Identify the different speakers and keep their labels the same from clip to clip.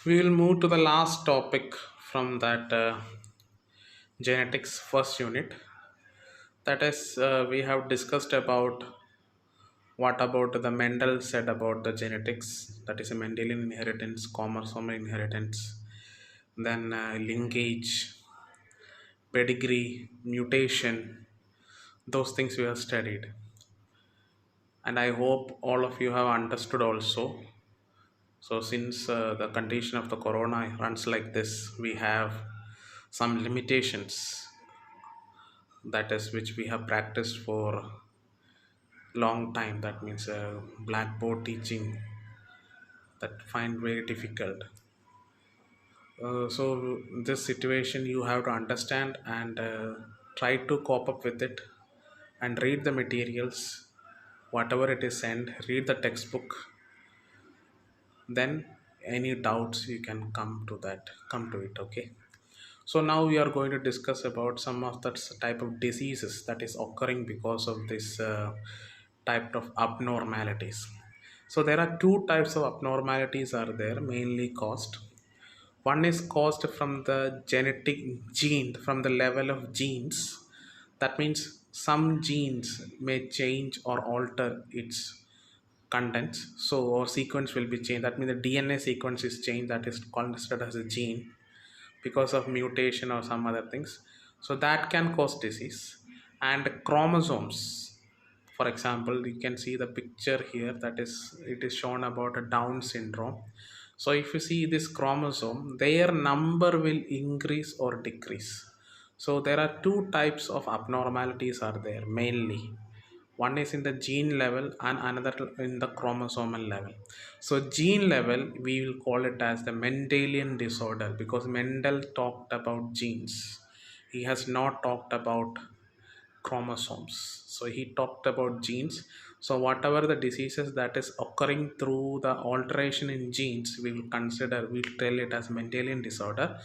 Speaker 1: We will move to the last topic from that genetics first unit. That is, we have discussed about what about the Mendel said about the genetics, that is a Mendelian inheritance, chromosomal inheritance, then linkage, pedigree, mutation, those things we have studied. And I hope all of you have understood also. So, since the condition of the corona runs like this, we have some limitations, that is which we have practiced for long time. That means blackboard teaching that find very difficult. So this situation you have to understand and try to cope up with it and read the materials, whatever it is sent, read the textbook. Then any doubts you can come to it. Okay. So now we are going to discuss about some of the type of diseases that is occurring because of this type of abnormalities. So there are two types of abnormalities are there mainly caused. One is caused from the genetic gene, from the level of genes. That means some genes may change or alter its contents. So or sequence will be changed. That means the DNA sequence is changed. That is considered as a gene because of mutation or some other things. So that can cause disease. And chromosomes, for example, you can see the picture here, that is it is shown about a Down syndrome. So if you see this chromosome, their number will increase or decrease. So there are two types of abnormalities are there mainly. One is in the gene level and another in the chromosomal level. So gene level we will call it as the Mendelian disorder, because Mendel talked about genes, he has not talked about chromosomes. So he talked about genes. So whatever the diseases that is occurring through the alteration in genes, we will consider, we'll tell it as Mendelian disorder.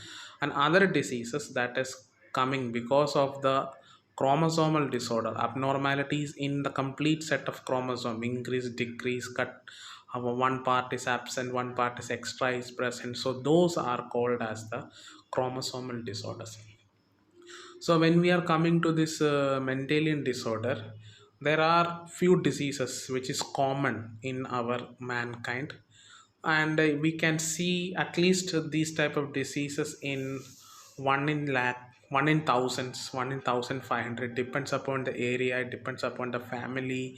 Speaker 1: And other diseases that is coming because of the chromosomal disorder, abnormalities in the complete set of chromosome, increase, decrease, cut, one part is absent, one part is extra is present. So those are called as the chromosomal disorders. So when we are coming to this Mendelian disorder, there are few diseases which is common in our mankind, and we can see at least these type of diseases in one in lakh, one in thousands, one in 1,500. Depends upon the area, it depends upon the family,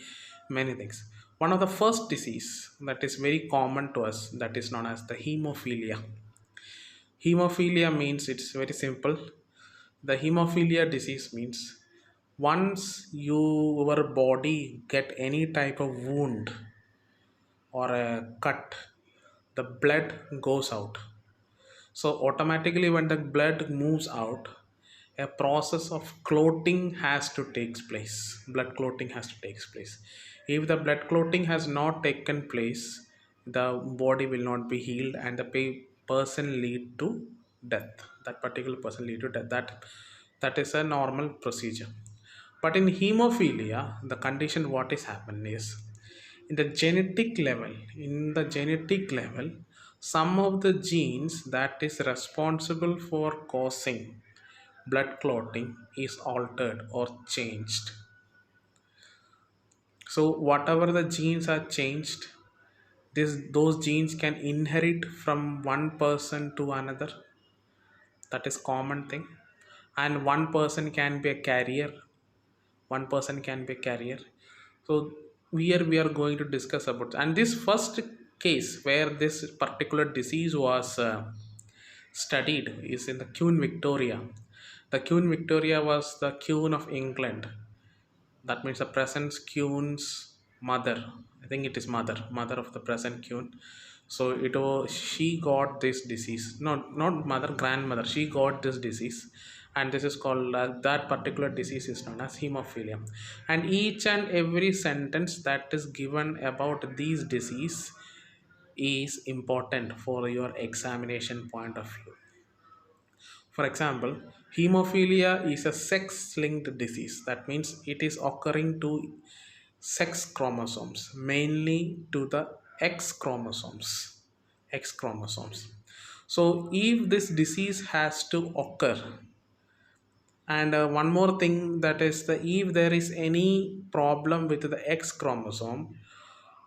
Speaker 1: many things. One of the first disease that is very common to us, that is known as the hemophilia. Hemophilia means, it's very simple. The hemophilia disease means once your body get any type of wound or a cut, the blood goes out. So automatically when the blood moves out, a process of clotting has to take place. Blood clotting has to take place. If the blood clotting has not taken place, the body will not be healed and the person lead to death. That particular person lead to death. That is a normal procedure. But in hemophilia, the condition what is happening is, in the genetic level, some of the genes that is responsible for causing blood clotting is altered or changed. So whatever the genes are changed, those genes can inherit from one person to another. That is common thing. And one person can be a carrier, one person can be a carrier. So here we are going to discuss about, and this first case where this particular disease was studied is in the Queen Victoria. The Queen Victoria was the Queen of England. That means the present Queen's mother. I think it is mother of the present Queen. So it was, she got this disease. No, not mother, grandmother. She got this disease, and this is called that particular disease is known as hemophilia. And each and every sentence that is given about these disease is important for your examination point of view. For example, hemophilia is a sex linked disease. That means it is occurring to sex chromosomes, mainly to the X chromosomes. X chromosomes. So if this disease has to occur, and one more thing, that is the if there is any problem with the X chromosome,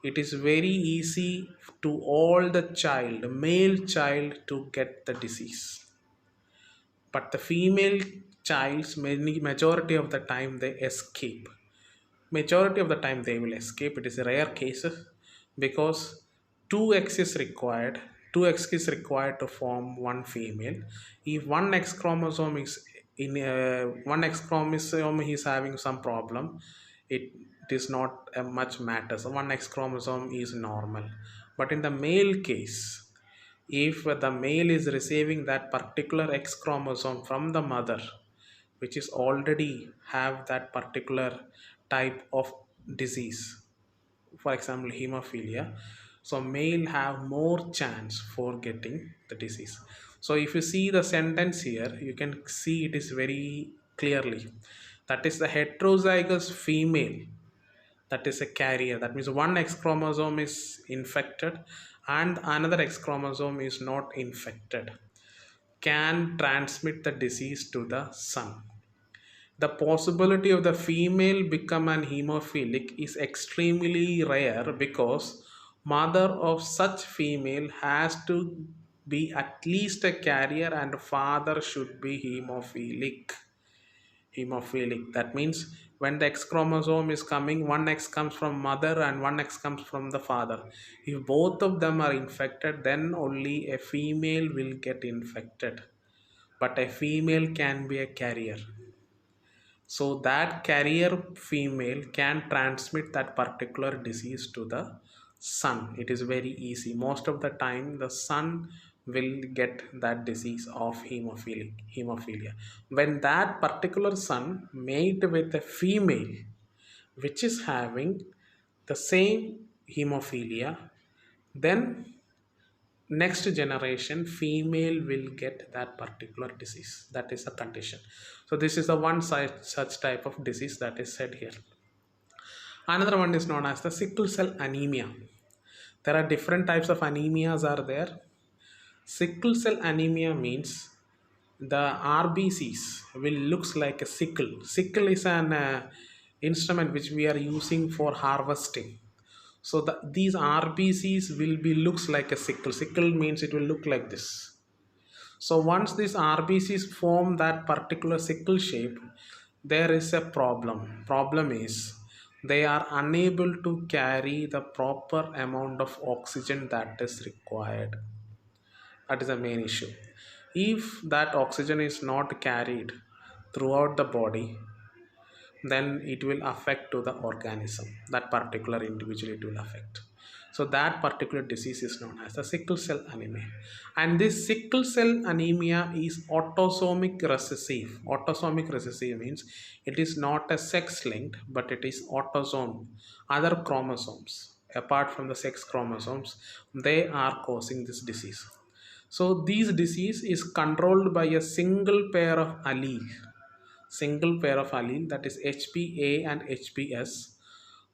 Speaker 1: it is very easy to all the child, male child, to get the disease. But the female child's many majority of the time they escape. Majority of the time they will escape. It is a rare cases, because 2x is required. 2x is required to form one female. If one X chromosome is in one X chromosome is having some problem, it is not much matter. So one X chromosome is normal. But in the male case, if the male is receiving that particular X chromosome from the mother, which is already have that particular type of disease, for example hemophilia, so male have more chance for getting the disease. So if you see the sentence here, you can see it is very clearly, that is the heterozygous female, that is a carrier. That means one X chromosome is infected and another X chromosome is not infected, can transmit the disease to the son. The possibility of the female become an hemophilic is extremely rare, because mother of such female has to be at least a carrier and father should be hemophilic. That means when the X chromosome is coming, one X comes from mother and one X comes from the father. If both of them are infected, then only a female will get infected, but a female can be a carrier. So that carrier female can transmit that particular disease to the son. It is very easy. Most of the time the son will get that disease of hemophilia. When that particular son mate with a female which is having the same hemophilia, then next generation female will get that particular disease. That is a condition. So this is the one such type of disease that is said here. Another one is known as the sickle cell anemia. There are different types of anemias are there. Sickle cell anemia means the RBCs will looks like a sickle. Sickle is an instrument which we are using for harvesting. So these RBCs will be looks like a sickle. Sickle means it will look like this. So once these RBCs form that particular sickle shape, there is a problem. Problem is they are unable to carry the proper amount of oxygen that is required. That is the main issue. If that oxygen is not carried throughout the body, then it will affect to the organism. That particular individual it will affect. So that particular disease is known as the sickle cell anemia. And this sickle cell anemia is autosomic recessive. Autosomic recessive means it is not a sex linked, but it is autosome. Other chromosomes apart from the sex chromosomes, they are causing this disease. So this disease is controlled by a single pair of allele, that is HPA and HPS.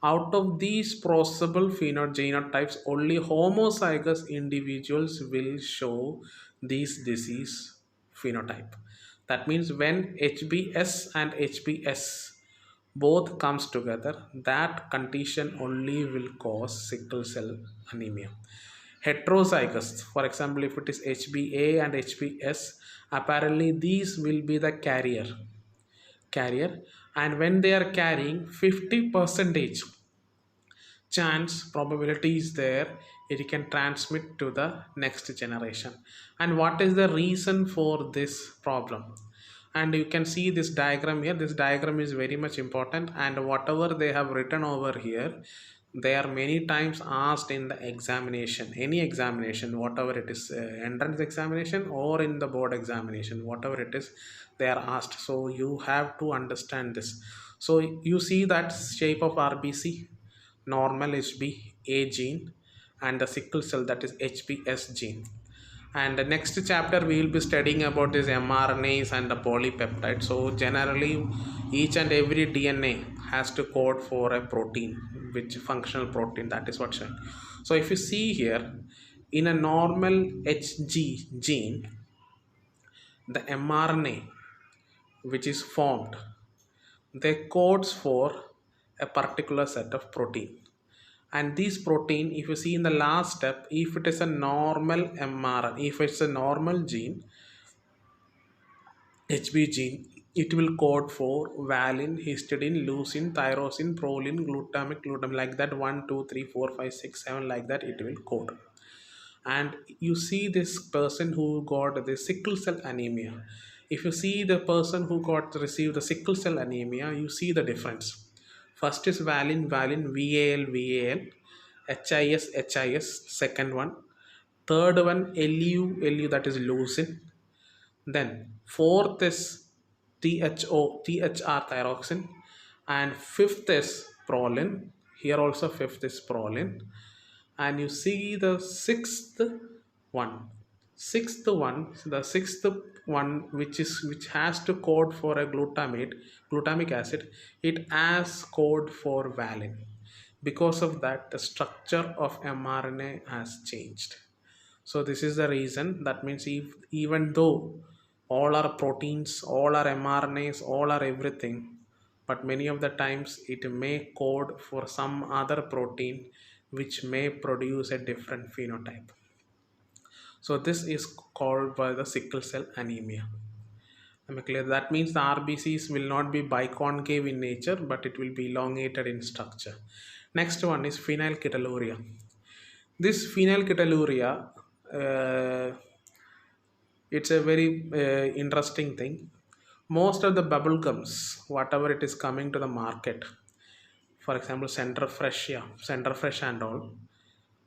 Speaker 1: Out of these possible phenotypes, only homozygous individuals will show this disease phenotype. That means when HBS and HPS both comes together, that condition only will cause sickle cell anemia. Heterozygous, for example, if it is HBA and HPS, apparently these will be the carrier, and when they are carrying 50 percentage chance probability is there, it can transmit to the next generation. And what is the reason for this problem? And you can see this diagram here. This diagram is very much important, and whatever they have written over here, they are many times asked in the examination, any examination, whatever it is, entrance examination or in the board examination, whatever it is, they are asked. So you have to understand this. So you see that shape of RBC, normal HB A gene, and the sickle cell, that is HPS gene. And the next chapter we will be studying about this mRNAs and the polypeptide. So generally each and every DNA has to code for a protein, which functional protein, that is what's shown. So if you see here, In a normal Hg gene, the mRNA which is formed, they codes for a particular set of protein. And this protein, if you see in the last step, if it is a normal mRNA, if it's a normal gene, HB gene, it will code for valine, histidine, leucine, tyrosine, proline, glutamic, like that, 1, 2, 3, 4, 5, 6, 7, like that, it will code. And you see this person who got the sickle cell anemia. If you see the person who got received the sickle cell anemia, you see the difference. First is valine, HIS, second one. Third one, LU, that is leucine. Then fourth is THR, thyroxine. And fifth is proline. Here also fifth is proline. And you see the one sixth one, which has to code for a glutamic acid, it has code for valine. Because of that, the structure of mRNA has changed. So this is the reason. That means if, even though all are proteins, all are mRNAs, all are everything, but many of the times it may code for some other protein which may produce a different phenotype. So this is called by the sickle cell anemia. Am I clear? That means the RBCs will not be biconcave in nature, but it will be elongated in structure. Next one is phenylketonuria. This phenylketonuria, it's a very interesting thing. Most of the bubble gums, whatever it is coming to the market, for example, Center Fresh and all,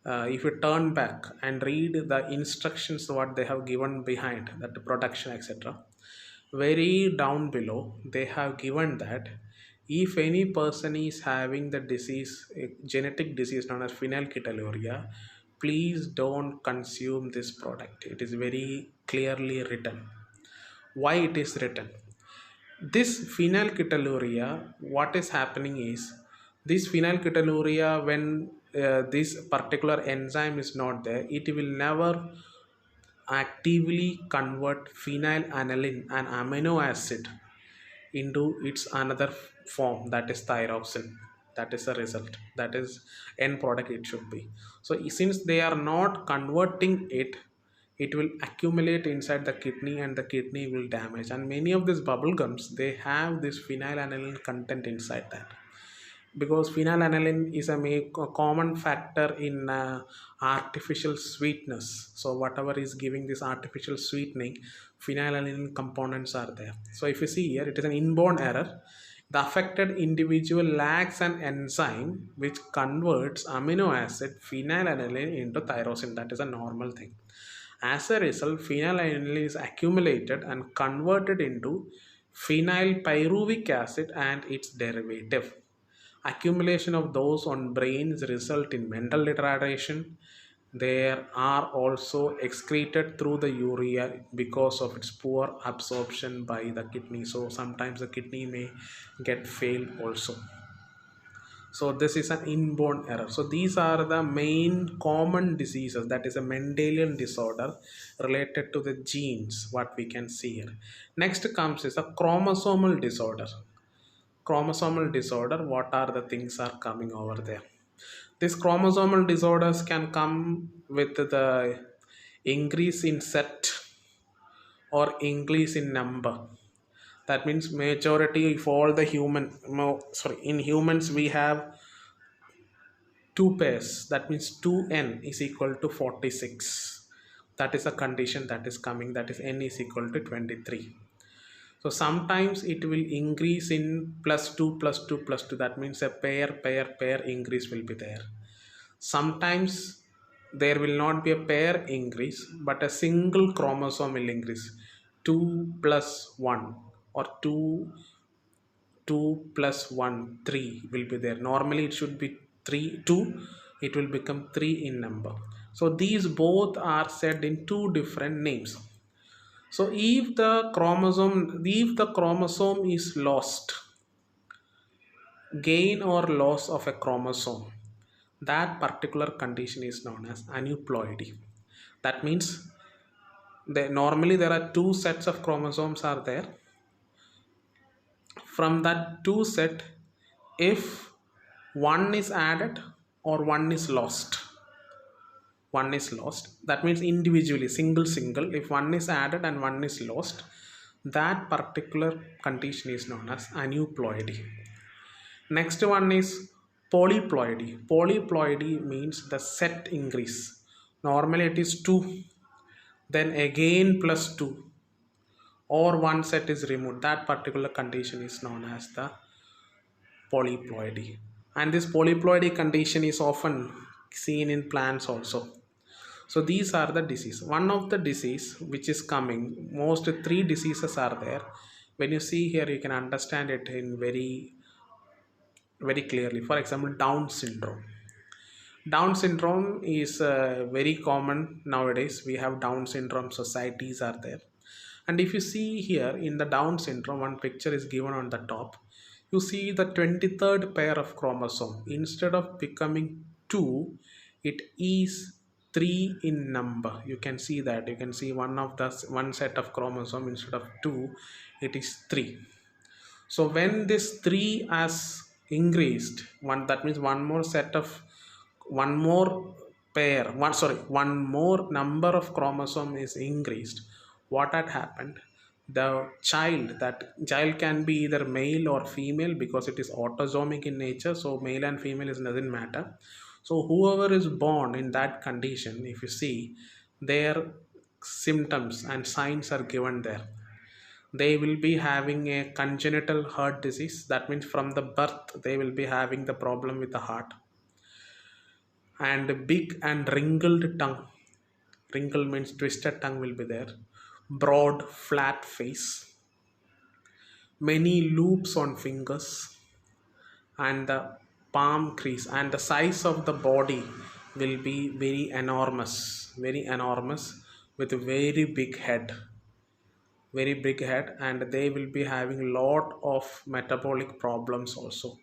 Speaker 1: if you turn back and read the instructions what they have given behind that production, etc., very down below they have given that if any person is having the disease, a genetic disease known as phenylketonuria, please don't consume this product. It is very clearly written. Why it is written? This phenylketonuria, what is happening is, this phenylketonuria, when this particular enzyme is not there, it will never actively convert phenylalanine, an amino acid, into its another form, that is thyroxine. That is the result, that is end product it should be. So since they are not converting it, it will accumulate inside the kidney and the kidney will damage. And many of these bubble gums, they have this phenylalanine content inside that, because phenylalanine is a common factor in artificial sweetness. So whatever is giving this artificial sweetening, phenylalanine components are there. So if you see here, it is an inborn error. The affected individual lacks an enzyme which converts amino acid phenylalanine into tyrosine. That is a normal thing. As a result, phenylalanine is accumulated and converted into phenylpyruvic acid and its derivative. Accumulation of those on brains result in mental retardation. There are also excreted through the urea because of its poor absorption by the kidney. So sometimes the kidney may get failed also. So this is an inborn error. So these are the main common diseases, that is a Mendelian disorder related to the genes, what we can see here. Next comes is a chromosomal disorder. Chromosomal disorder, what are the things are coming over there? These chromosomal disorders can come with the increase in set or increase in number. That means majority, if all the in humans we have two pairs, that means 2n is equal to 46. That is a condition that is coming, that is n is equal to 23. So sometimes it will increase in plus 2 plus 2 plus 2. That means a pair increase will be there. Sometimes there will not be a pair increase, but a single chromosome will increase. 2 plus 1 or 2 plus 1, 3 will be there. Normally it should be 2, it will become 3 in number. So these both are said in two different names. So if the chromosome is lost, gain or loss of a chromosome, that particular condition is known as aneuploidy. That means normally there are two sets of chromosomes are there. From that two set, if one is added or one is lost, that means individually single, if one is added and one is lost, that particular condition is known as aneuploidy. Next one is polyploidy. Polyploidy means the set increase. Normally it is 2, then again plus 2, or one set is removed. That particular condition is known as the polyploidy. And this polyploidy condition is often seen in plants also. So these are the disease. One of the disease which is coming, most three diseases are there. When you see here, you can understand it in very clearly. For example, Down syndrome. Down syndrome is very common nowadays. We have Down syndrome societies are there. And if you see here in the Down syndrome, one picture is given on the top. You see the 23rd pair of chromosome. Instead of becoming 2, it is 3 in number. You can see that. You can see one set of chromosome instead of 2, it is 3. So when this 3 has increased, that means one more one more number of chromosome is increased. What had happened? The child can be either male or female because it is autosomic in nature. So male and female is doesn't matter. So whoever is born in that condition, if you see, their symptoms and signs are given there. They will be having a congenital heart disease. That means from the birth they will be having the problem with the heart, and big and wrinkled tongue. Wrinkle means twisted tongue will be there. Broad flat face, many loops on fingers, and the palm crease, and the size of the body will be very enormous, with a very big head, and they will be having lot of metabolic problems also.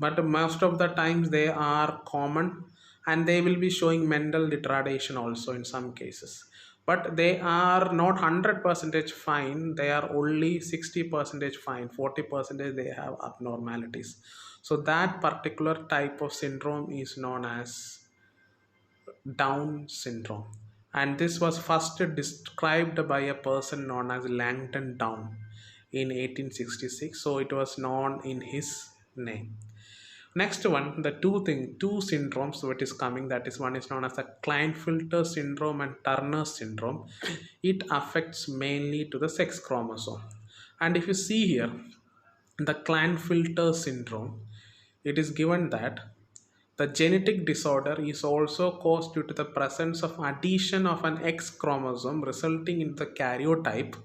Speaker 1: But most of the times they are common, and they will be showing mental retardation also in some cases. But they are not 100% fine. They are only 60% fine. 40% they have abnormalities. So that particular type of syndrome is known as Down syndrome, and this was first described by a person known as Langton Down in 1866. So it was known in his name. Next one, the two syndromes which is coming, that is one is known as the Klinefelter syndrome and Turner syndrome. It affects mainly to the sex chromosome. And if you see here, the Klinefelter syndrome, it is given that the genetic disorder is also caused due to the presence of addition of an X chromosome, resulting in the karyotype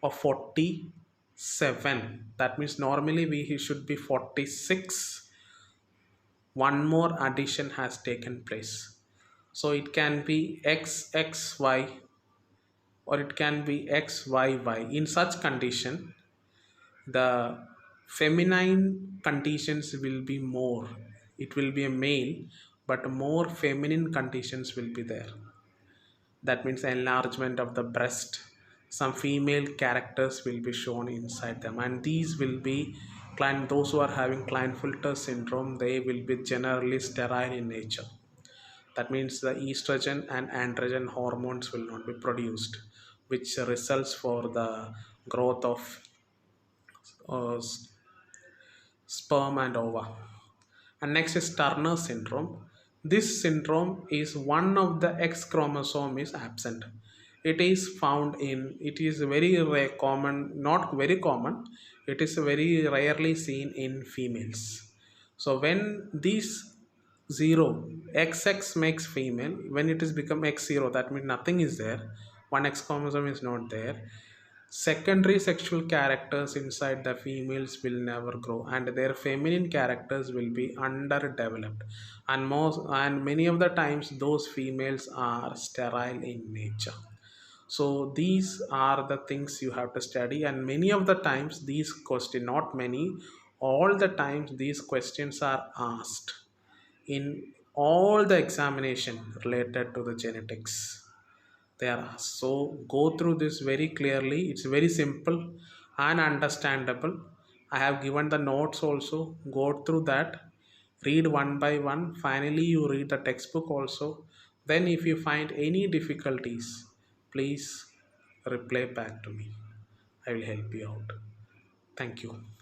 Speaker 1: of 47. That means normally he should be 46. One more addition has taken place. So it can be XXY or it can be XYY. In such condition, the feminine conditions will be more. It will be a male, but more feminine conditions will be there. That means enlargement of the breast. Some female characters will be shown inside them, and these will be those who are having Klinefelter syndrome, they will be generally sterile in nature. That means the estrogen and androgen hormones will not be produced, which results for the growth of uh, sperm and ova. And next is Turner syndrome. This syndrome is one of the X chromosome is absent. It is found in, it is very common, not very common, it is very rarely seen in females. So when these 0 XX makes female, when it is become X0, that means nothing is there, one X chromosome is not there, secondary sexual characters inside the females will never grow, and their feminine characters will be underdeveloped, and many of the times those females are sterile in nature. So these are the things you have to study, and many of the times these questions, not many, all the times these questions are asked in all the examination related to the genetics. They are so go through this very clearly. It's very simple and understandable. I have given the notes also. Go through that, read one by one. Finally you read the textbook also. Then if you find any difficulties, please reply back to me. I will help you out. Thank you.